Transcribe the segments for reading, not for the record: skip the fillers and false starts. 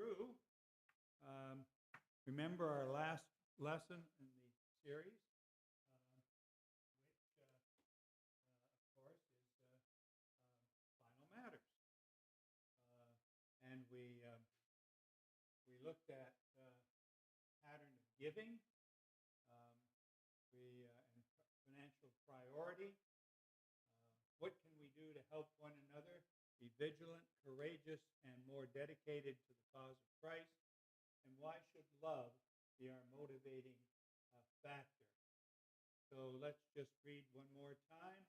through. Um, Remember our last lesson in the series, which, of course, is final matters. And we looked at pattern of giving, um, and financial priority. What can we do to help one another be vigilant, courageous, and more dedicated to the cause of Christ? And why should love be our motivating factor? So let's just read one more time.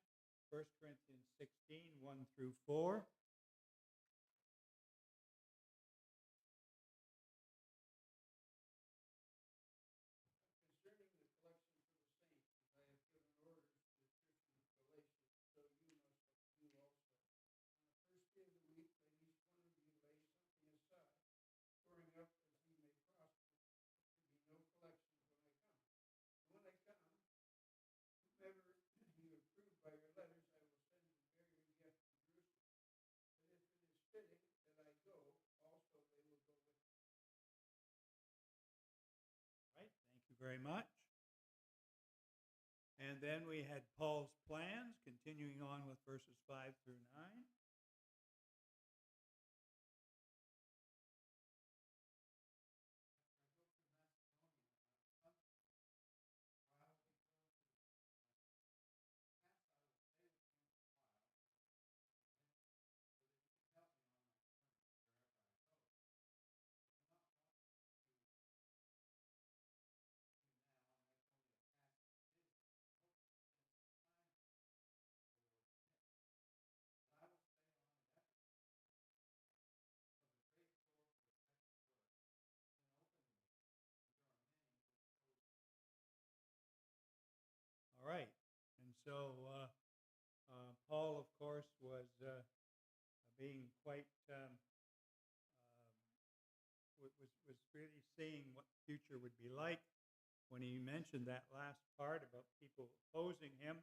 1 Corinthians 16, 1 through 4. Concerning the collection for the saints, as I have given orders to the church of Galatia, so you must do also. On the first day of the week, let each one of you lay something aside, storing up as he may prosper. There be no collections when I come. And when I come, whomever you approve by your letters, I will send to bear your gift to Jerusalem. But if it is fitting that I go, also they will go with me. Right, thank you very much. And then we had Paul's plans, continuing on with verses 5 through 9. All right, and so Paul, of course, was being quite was really seeing what the future would be like when he mentioned that last part about people opposing him,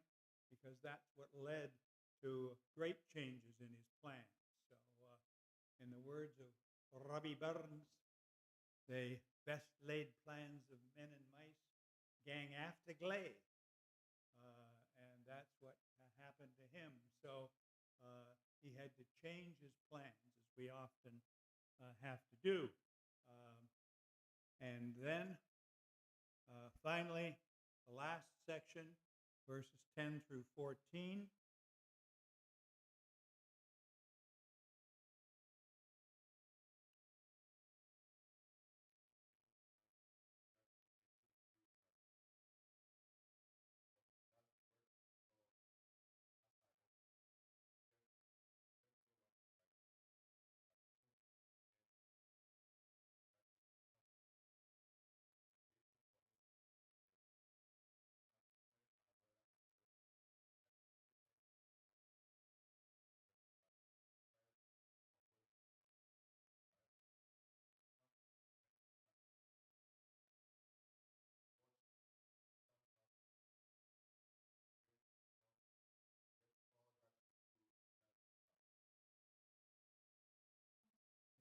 because that's what led to great changes in his plans. So, in the words of Robbie Burns, the best laid plans of men and mice gang after glade. And that's what happened to him. So he had to change his plans, as we often have to do. And then finally, the last section, verses 10 through 14.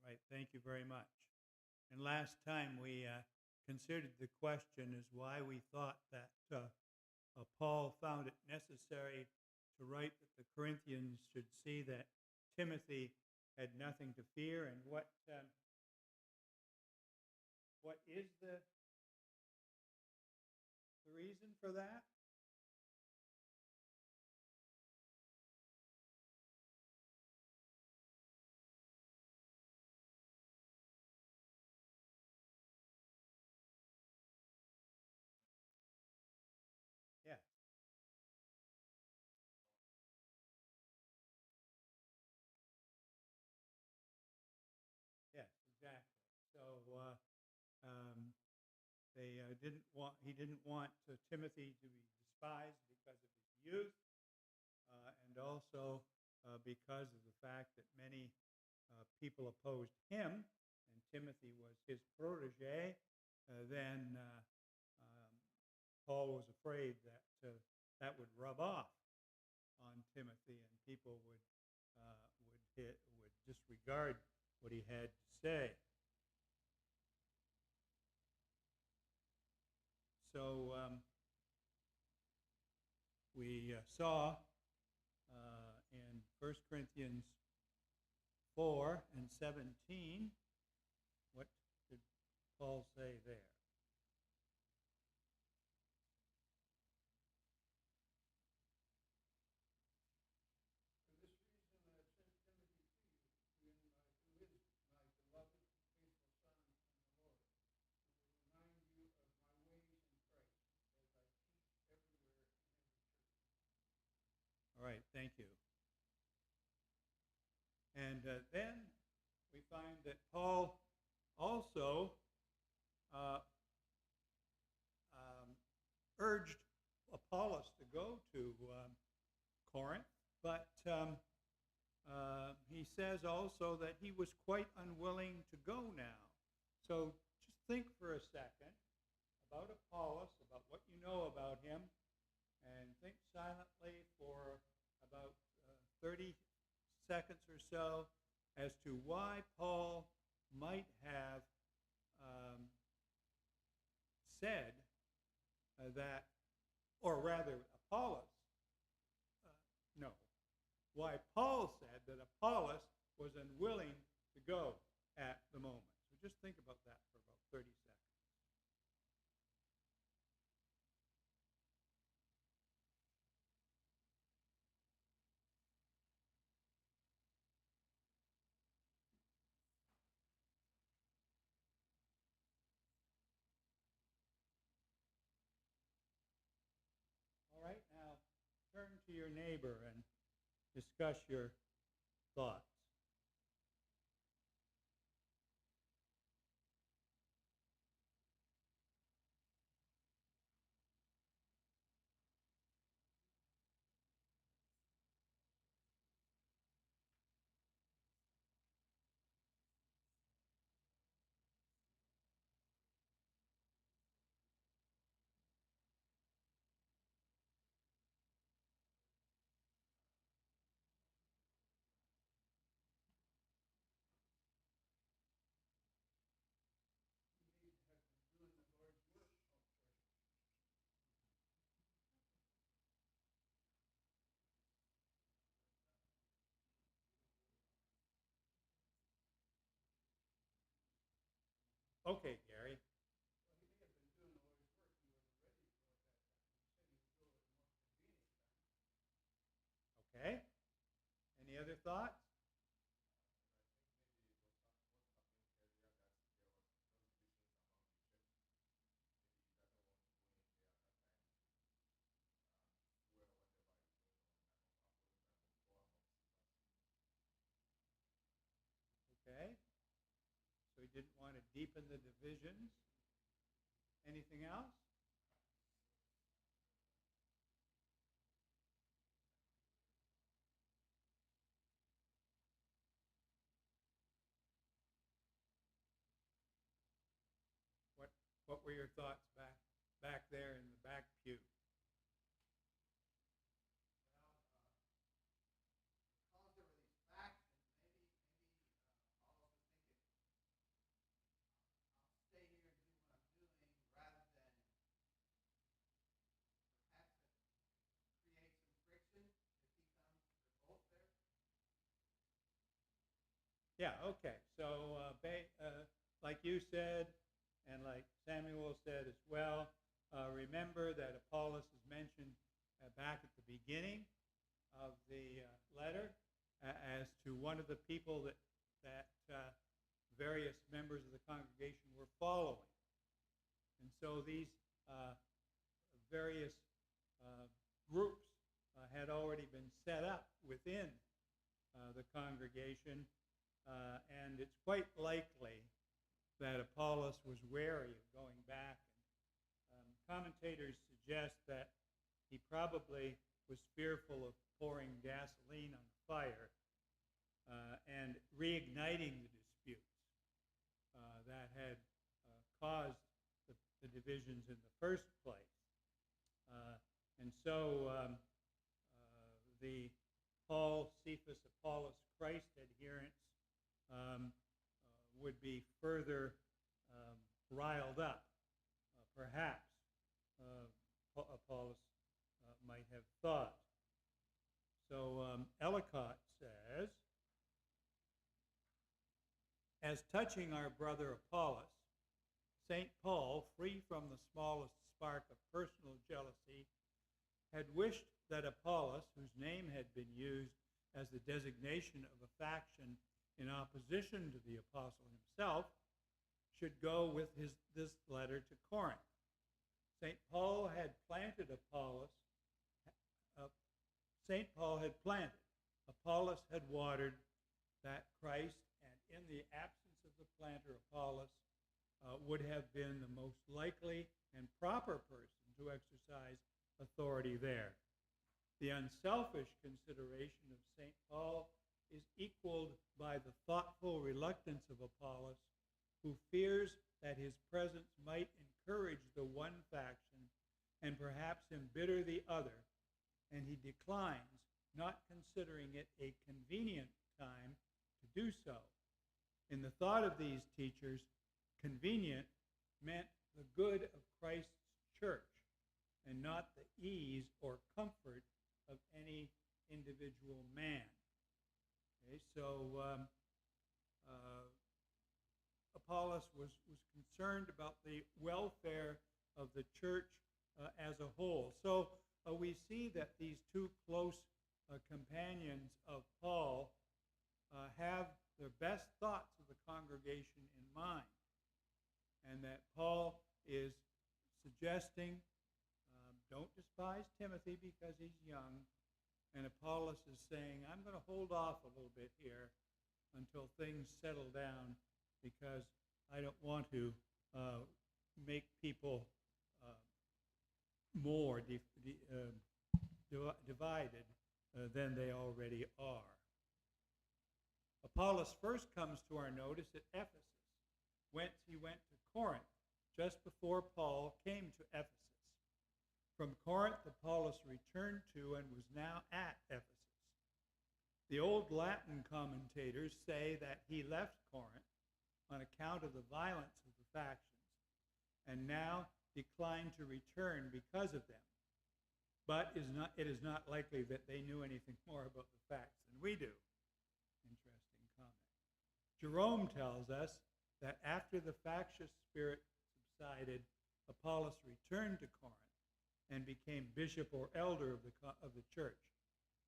Right, thank you very much. And last time we considered the question is why we thought that Paul found it necessary to write that the Corinthians should see that Timothy had nothing to fear, and what is the reason for that? Yeah. Yes, exactly. So um, he didn't want Timothy to be despised because of his youth, and also because of the fact that many people opposed him, and Timothy was his protege. Then Paul was afraid that that would rub off on Timothy, and people would disregard what he had to say. So we saw in 1 Corinthians 4 and 17, what did Paul say there? For this reason I have sent Timothy to you, who is my beloved and faithful son in the Lord, who will remind you of my ways in Christ, as I teach everywhere in every church. All right, thank you. And then we find that Paul also urged Apollos to go to Corinth, but he says also that he was quite unwilling to go now. So just think for a second about Apollos, about what you know about him, and think silently for about 30 seconds or so as to why Paul might have said that, or rather Apollos, no, why Paul said that Apollos was unwilling to go at the moment. So just think about that for about 30 seconds. All right, now turn to your neighbor and discuss your thoughts. He may have been doing the Lord's work. Okay, Gary. Well, he may have been doing the Lord's work. He wasn't ready to go at that time. He said he would go at the most convenient time. Okay. Any other thoughts? Okay. So he didn't want to deepen the divisions. Anything else? What What were your thoughts back there in the back pew? Well, because there were these factions, maybe Paul was thinking, I'll stay here and do what I'm doing rather than perhaps create some friction if he comes, they're both there. Yeah, okay. So, like you said, and like Samuel said as well, remember that Apollos is mentioned back at the beginning of the letter as to one of the people that various members of the congregation were following. And so these various groups had already been set up within the congregation, and it's quite likely that Apollos was wary of going back. And commentators suggest that he probably was fearful of pouring gasoline on the fire and reigniting the disputes that had caused the divisions in the first place. And so the Paul, Cephas, Apollos, Christ adherents would be further riled up, perhaps, Apollos might have thought. So Ellicott says, as touching our brother Apollos, St. Paul, free from the smallest spark of personal jealousy, had wished that Apollos, whose name had been used as the designation of a faction in opposition to the apostle himself, should go with this letter to Corinth. St. Paul had planted Apollos. St. Paul had planted. Apollos had watered that Christ, and in the absence of the planter, Apollos would have been the most likely and proper person to exercise authority there. The unselfish consideration of St. Paul is equaled by the thoughtful reluctance of Apollos, who fears that his presence might encourage the one faction and perhaps embitter the other, and he declines, not considering it a convenient time to do so. In the thought of these teachers, convenient meant the good of Christ's church and not the ease or comfort of any individual man. Okay, so Apollos was concerned about the welfare of the church as a whole. So we see that these two close companions of Paul have the best thoughts of the congregation in mind, and that Paul is suggesting, don't despise Timothy because he's young, and Apollos is saying, I'm going to hold off a little bit here until things settle down, because I don't want to make people more divided than they already are. Apollos first comes to our notice at Ephesus, whence he went to Corinth just before Paul came to Ephesus. From Corinth, Apollos returned to and was now at Ephesus. The old Latin commentators say that he left Corinth on account of the violence of the factions, and now declined to return because of them. But it is not likely that they knew anything more about the facts than we do. Interesting comment. Jerome tells us that after the factious spirit subsided, Apollos returned to Corinth and became bishop or elder of the church.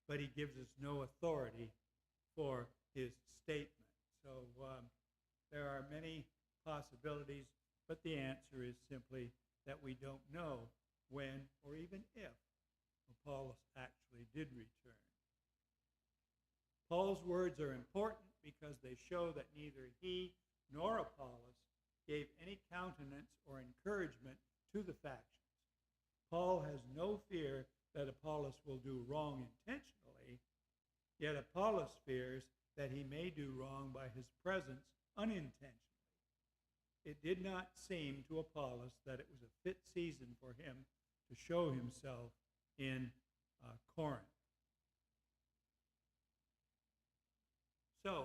But he gives us no authority for his statement. So there are many possibilities, but the answer is simply that we don't know when or even if Apollos actually did return. Paul's words are important because they show that neither he nor Apollos gave any countenance or encouragement to the factions. Paul has no fear that Apollos will do wrong intentionally, yet Apollos fears that he may do wrong by his presence unintentionally. It did not seem to Apollos that it was a fit season for him to show himself in Corinth. So,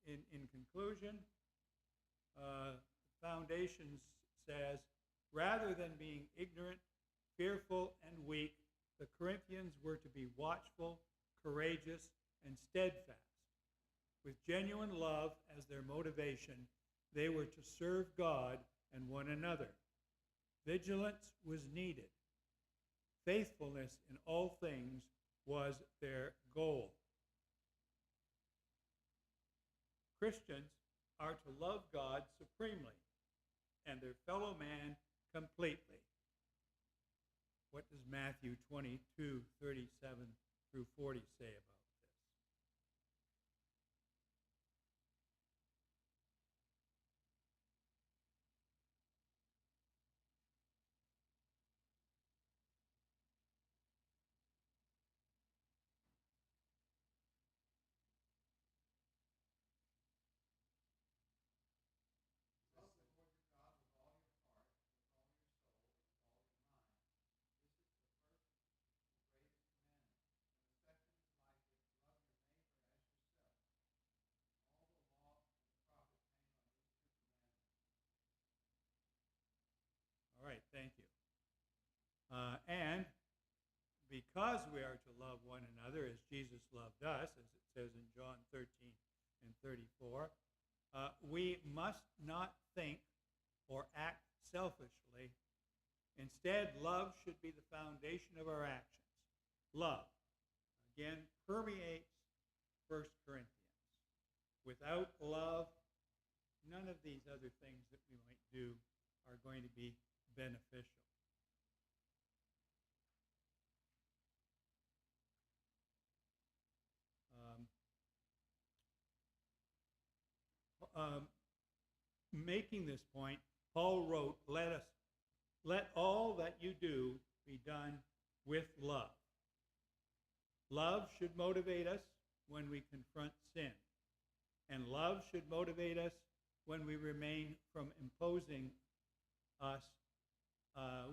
in conclusion, Foundations says, rather than being ignorant, fearful, and weak, the Corinthians were to be watchful, courageous, and steadfast. With genuine love as their motivation, they were to serve God and one another. Vigilance was needed. Faithfulness in all things was their goal. Christians are to love God supremely and their fellow man completely. What does Matthew 22:37 through 40 say about this? Love the Lord your God with all your heart, with all your soul, with all your mind. This is the first and greatest commandment. And the second is like it, thank you. And because we are to love one another as Jesus loved us, as it says in John 13 and 34, we must not think or act selfishly. Instead, love should be the foundation of our actions. Love, again, permeates 1 Corinthians. Without love, none of these other things that we might do are going to be beneficial. Making this point, Paul wrote, let all that you do be done with love. Love should motivate us when we confront sin. And love should motivate us when we refrain from imposing us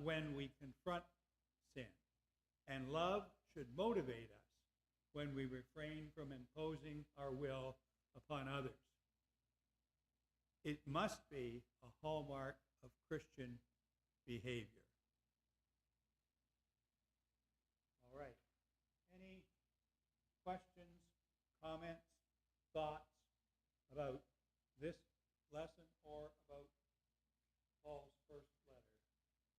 when we confront sin. And love should motivate us when we refrain from imposing our will upon others. It must be a hallmark of Christian behavior. All right. Any questions, comments, thoughts about this lesson or about Paul's first letter to the Corinthians?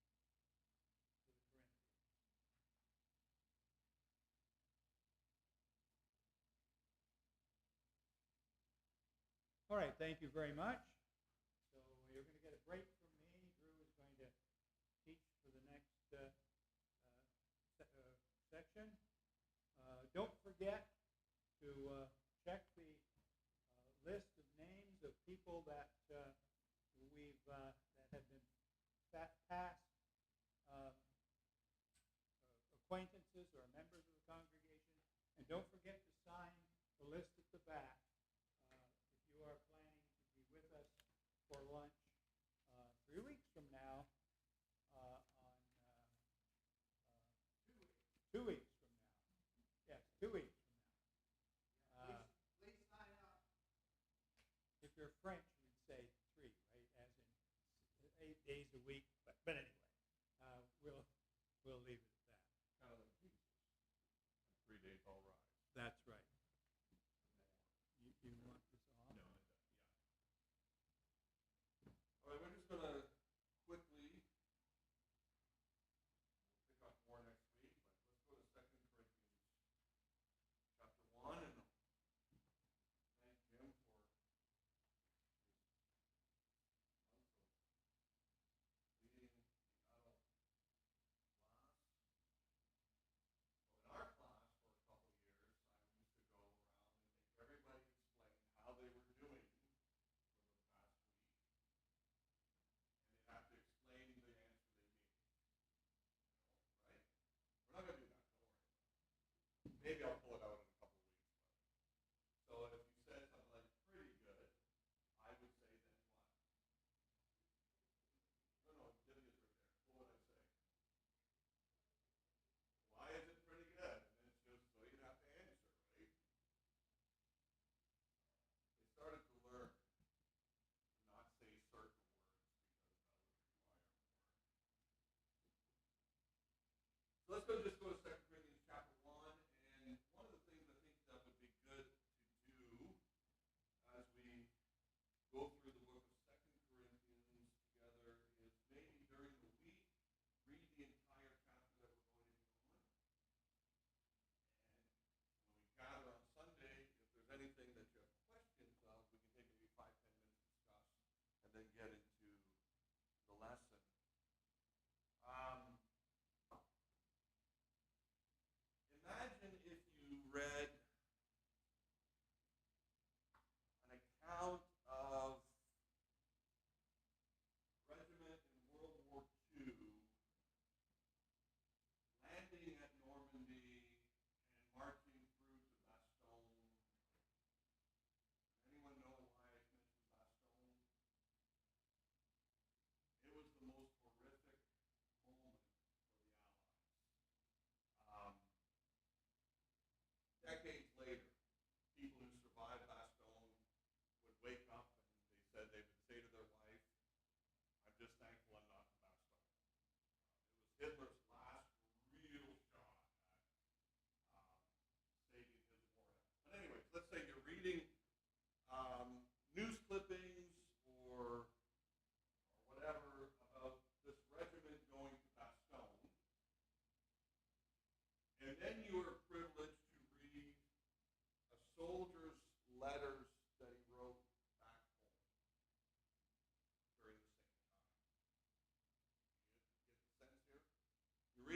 All right, thank you very much. So you're going to get a break from me. Drew is going to teach for the next section. Don't forget to check the list of names of people that that have been past acquaintances or members of the congregation, and don't forget to sign the list at the back if you are planning to be with us for lunch 3 weeks from now. On 2 weeks from now. Yes, 2 weeks from now. Please sign up. If you're French, you'd say 3, right? As in 8 days a week. But anyway, we'll leave it at that. Kind of like Jesus. 3 days all rise. That's right. You want this off? No, yeah. All right, we're just going to quickly pick up more next week, but let's go to 2 Corinthians chapter 1, and thank Jim for his month of leading the adult class. Well, in our class for a couple of years, I used to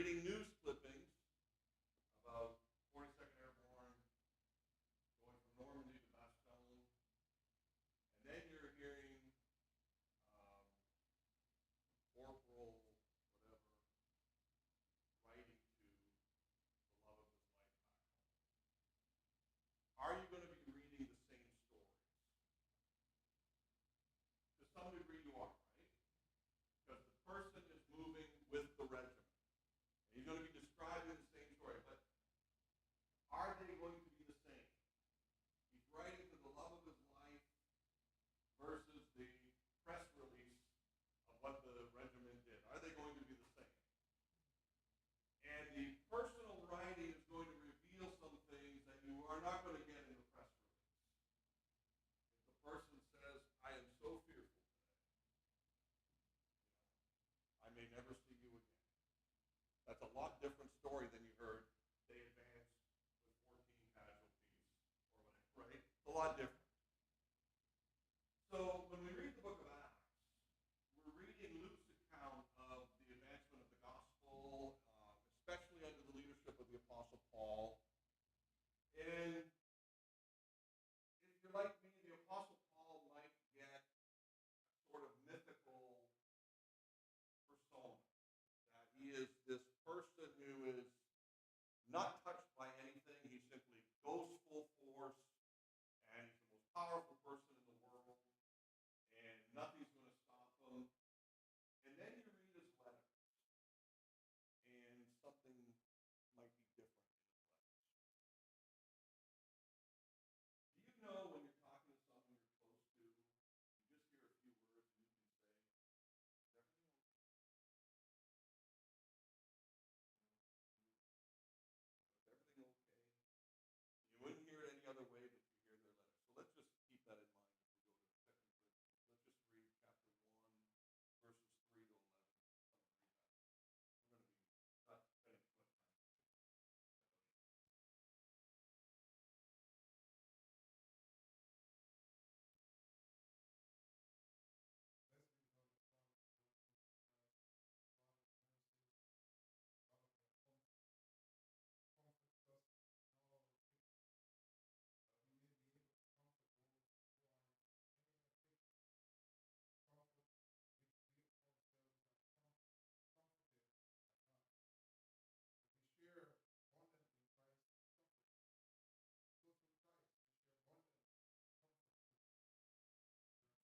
reading news clippings about 42nd Airborne going from Normandy to Bastogne, and then you're hearing Corporal whatever writing to the love of his life back home. Are you going to be reading the same stories? To some degree you are, right? Because the person is moving with the regiment. And he's going to be describing the same story, but are they going to be the same? He's writing to the love of his life versus the press release of what the regiment did. Are they going to be the same? And the personal writing is going to reveal some things that you are not going to get in the press release. If the person says, I am so fearful today, I may never see you again. That's a lot different story than you heard. They advanced with 14 casualties or whatever, right? It's a lot different. So when we read the book of Acts, we're reading Luke's account of the advancement of the gospel, especially under the leadership of the Apostle Paul. And if you're like me, the Apostle Paul might get a sort of mythical persona. That he is this person who is not touched by anything. He simply goes full force, and he's the most powerful person in the world, and nothing's going to stop him. And then you read his letters, and something might be different in his letters. Do you know when you're talking to someone you're close to, you just hear a few words and you can say, is everything okay? Is everything okay? You wouldn't hear it any other way but you hear their letter. So let's just keep that in mind as we go to 2 Corinthians. Let's just read chapter 1, verses 3 to 11. Someone read that.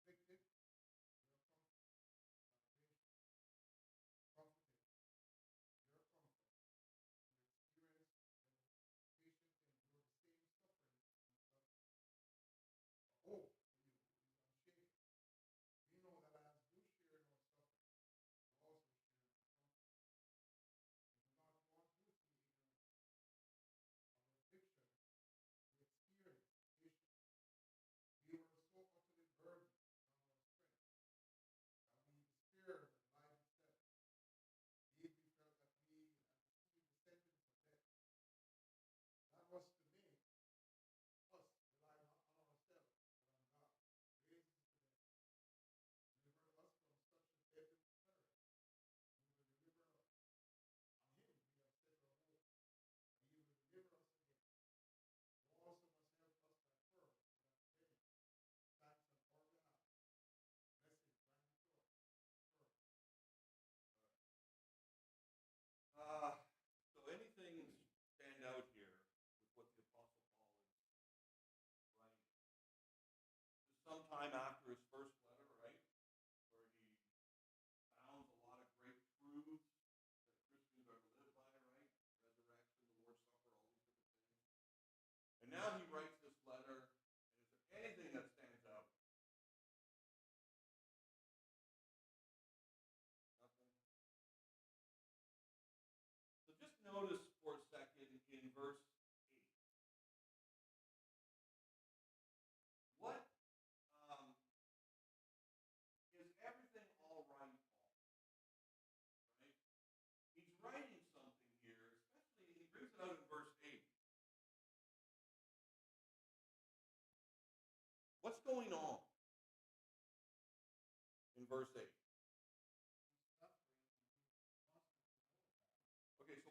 We're going to be not spending too much time. So anything stand out here with what the Apostle Paul is writing? This is sometime after his first letter, right? Where he founds a lot of great truths that Christians are to live by, right? Resurrection, the Lord's Supper, all these different things. And now he writes this letter, and is there anything that stands out? Nothing? So just notice for a second in verse 8. What is everything all right, Paul? Right? He's writing something here, especially he brings it out in verse 8. What's going on in verse 8? Okay,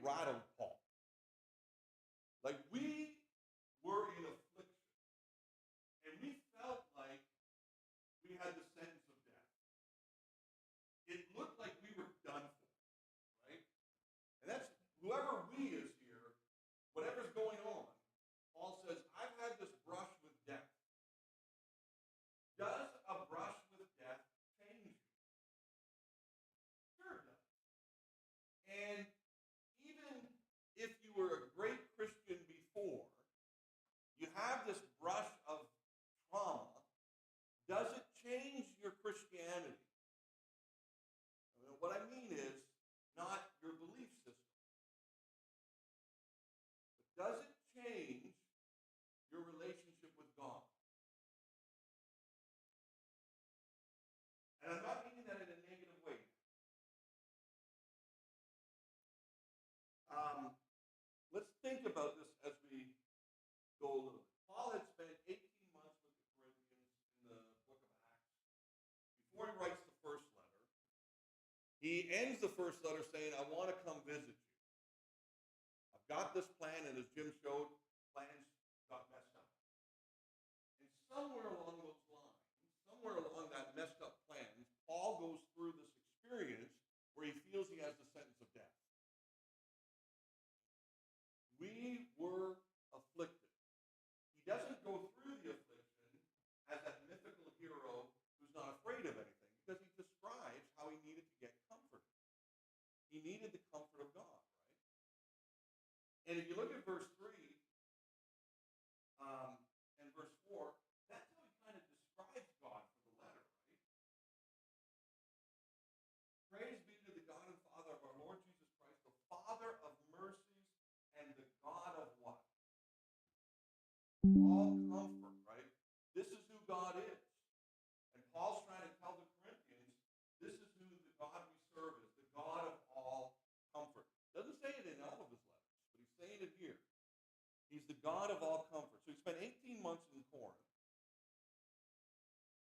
rattled Paul. Like, we were in affliction, and we felt like we had the sentence of death. It looked like we were done for, right? And that's, whoever we is here, whatever's going on, Paul says, I've had this brush with death. Does a brush with death change you? Sure it does. And even if you were a great Christian before, you have this brush of trauma, does it change your Christianity? What I mean is not your belief system. But does it change your relationship with God? And I'm not meaning that in a negative way. Let's think about this as we go a little bit. Paul had spent 18 months with the Corinthians in the book of Acts. Before he writes the first letter, he ends the first letter saying, I want to come visit you. I've got this plan, and as Jim showed, plans got messed up. And somewhere along those lines, somewhere along that messed up plan, Paul goes through this experience where he feels he has the sentence of death. We were afflicted. He doesn't go through the affliction as that mythical hero who's not afraid of anything, because he describes how he needed to get comfort. He needed the comfort of God, right? And if you look at verse 3 and verse 4, that's how he kind of describes God for the letter, right? Praise be to the God and Father of our Lord Jesus Christ, the Father of mercies and the God of what? All comfort, right? This is who God is. And Paul's trying to tell the Corinthians, this is who the God we serve is, the God of all comfort. Doesn't say it in all of his letters, but he's saying it here. He's the God of all comfort. So he spent 18 months in Corinth.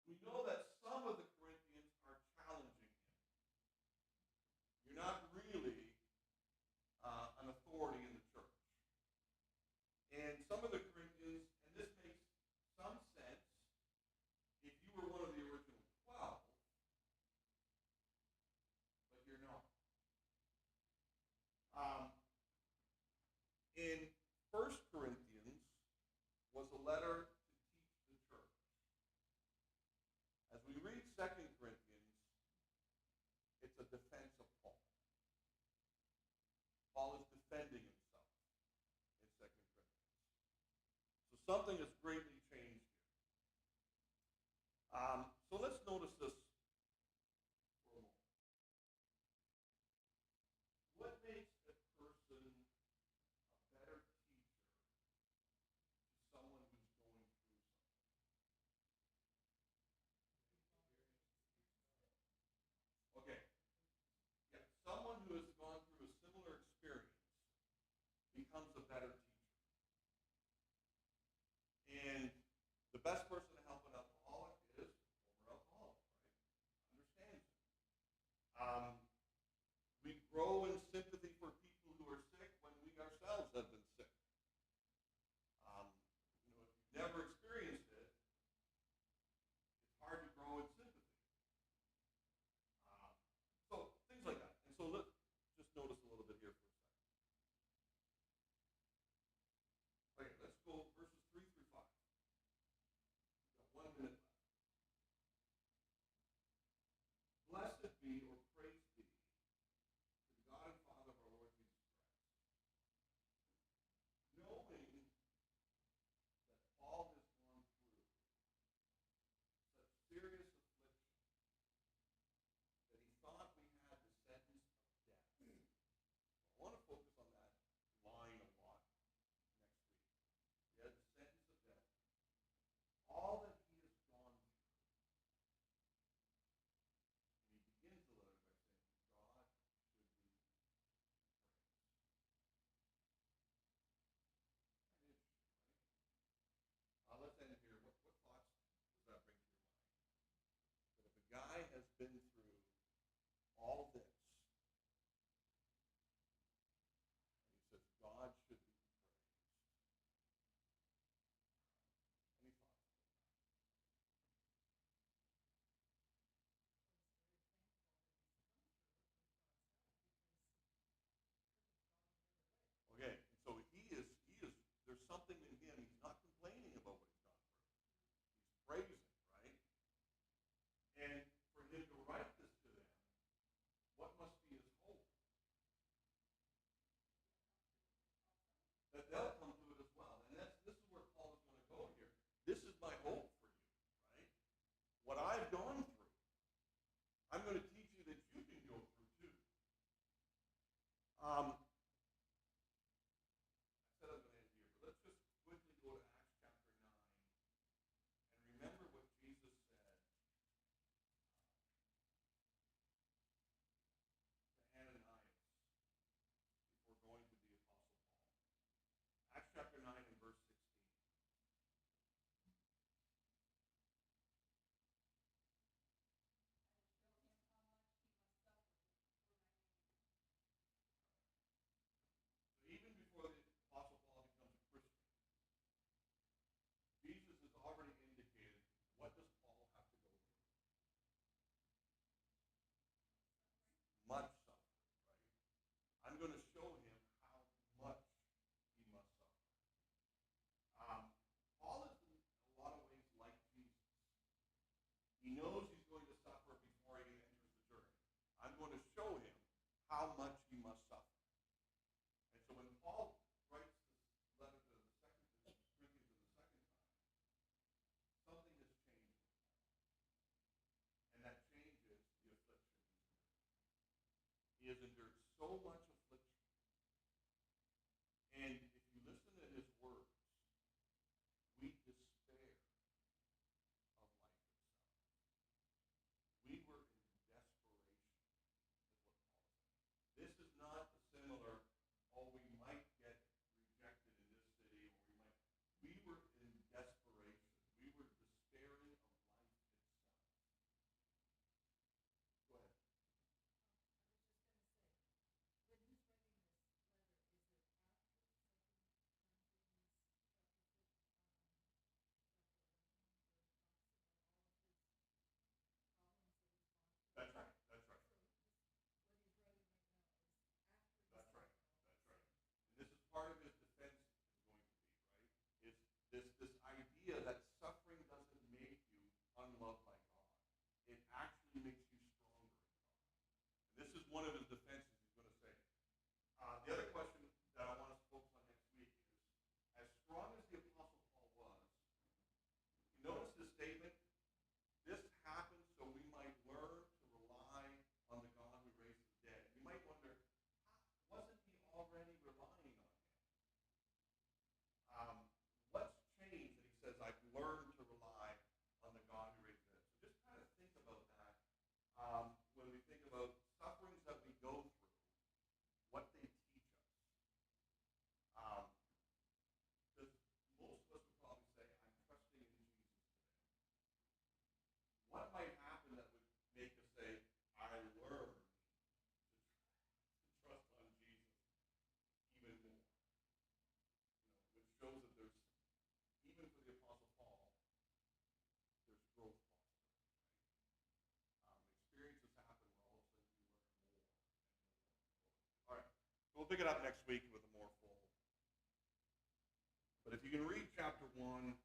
We know that some of the Corinthians are challenging him. You're not really an authority in the church. And some of the Corinthians, and this makes some sense if you were one of the original 12, but you're not. In 1 Corinthians was a letter to teach the church. As we read 2 Corinthians, it's a defense of Paul. Paul is defending himself in 2 Corinthians. So something has greatly changed here. So let's notice this for a moment. What makes a person a better teacher to someone who's going through something? Okay. Yeah, someone who has gone through a similar experience becomes a better teacher. And the best person to help an alcoholic is a former alcoholic, right? Understands it. We grow in sympathy for people who are sick when we ourselves have been sick. If you've never experienced it, it's hard to grow in sympathy. So things like that. And so let's just notice a little bit here for a second. Okay, let's go verses 3 through 5. We've got 1 minute left. Blessed be or praise be to the God and Father of our Lord Jesus Christ. Knowing that Paul has gone through such serious affliction that he thought we had the sentence of death. I want to focus on that line a lot next week. He had the sentence of death. All that he has gone through. And he begins the letter by saying, God should be praised. Kind of interesting, right? Let's end here. What thoughts does that bring to your mind? That if a guy has been through all this, has endured so much affliction. And if you listen to his words, we despair of life itself. We were in desperation, is what Paul said. This is not a similar, oh, we might get rejected in this city, or we were in desperation. We were despairing of life itself. Go ahead. That's right. That's right. That's right. That's right. And this is part of his defense is going to be, right? It's this idea that suffering doesn't make you unloved by God. It actually makes you stronger in God. And this is one of his defenses he's going to say. The other question that I want us to focus on next week is, as strong as the Apostle Paul was, you notice his statement, this happened so we might learn to rely on the God who raises the dead. You might wonder, wasn't he already relying on him? What's changed that he says, I've learned to rely on the God who raises the dead? So just kind of think about that when we think about sufferings that we go through, what they teach us. Because most of us would probably say, I'm trusting in Jesus today. What might happen that would make us say, I learned to trust on Jesus even more? Which shows that there's, even for the Apostle Paul, there's growth possible. Right? Experiences happen where all of a sudden you learn more and more. All right, so we'll pick it up next week with a more full. But if you can read chapter 1